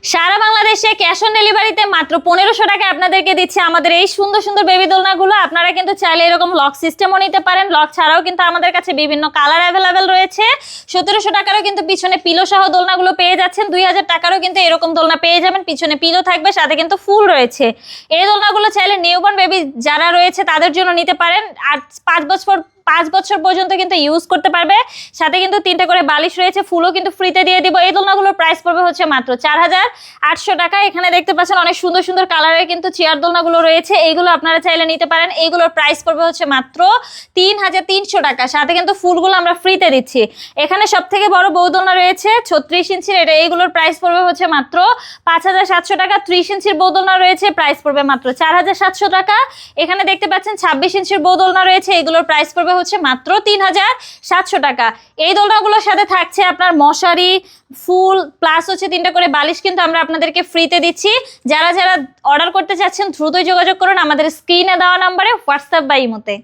সারা বাংলাদেশে cash on ডেলিভারিতে মাত্র 1500 টাকায় আপনাদেরকে দিচ্ছে আমাদের এই সুন্দর সুন্দর বেবি দোলনাগুলো। আপনারা কিন্তু চাইলে এরকম লক সিস্টেমও নিতে পারেন। লক ছাড়াও কিন্তু আমাদের কাছে বিভিন্ন কালার অ্যাভেলেবেল রয়েছে। 1700 টাকারও কিন্তু পিছনে পিলো সহ দোলনাগুলো পেয়ে যাচ্ছেন। 2000 টাকারও কিন্তু এরকম দোলনা পেয়ে যাবেন, পিছনে পিলো থাকবে, সাথে কিন্তু ফুল রয়েছে। এই দোলনাগুলো চাইলে নিউবর্ন বেবি যারা রয়েছে তাদের জন্য নিতে পারেন। আর 5 বছর পর্যন্ত কিন্তু ইউজ করতে পারবে। সাথে কিন্তু 3টে করে বালিশ রয়েছে, ফুলও কিন্তু ফ্রিতে দিয়ে দিব। এই দোলনাগুলোর প্রাইস পড়বে হচ্ছে মাত্র 4800 টাকা। এখানে দেখতে পাচ্ছেন অনেক সুন্দর সুন্দর কালারের কিন্তু চেয়ার দোলনাগুলো রয়েছে, এইগুলো আপনারা চাইলে নিতে পারেন। এইগুলোর প্রাইস পড়বে হচ্ছে মাত্র 3300 টাকা। সাথে কিন্তু ফুলগুলো আমরা ফ্রিতে দিচ্ছি। এখানে সব থেকে বড় বউ দোলনা রয়েছে 36 ইঞ্চির, এইগুলোর প্রাইস পড়বে হচ্ছে মাত্র 5700 টাকা। 30 ইঞ্চির বউ দোলনা রয়েছে, প্রাইস পড়বে মাত্র 4700 টাকা। এখানে দেখতে পাচ্ছেন 26 ইঞ্চির বউ দোলনা রয়েছে, এগুলোর প্রাইস পড়বে হচ্ছে মাত্র 3700 টাকা। এই দোলনাগুলোর সাথে থাকছে আপনার মশারি, ফুল প্লাস হচ্ছে 3টে করে বালিশ কিন্তু আমরা আপনাদেরকে ফ্রিতে দিচ্ছি। যারা যারা অর্ডার করতে চাচ্ছেন দ্রুতই যোগাযোগ করুন আমাদের স্ক্রিনে দেওয়া নাম্বারে, হোয়াটসঅ্যাপ বা ইমোতে।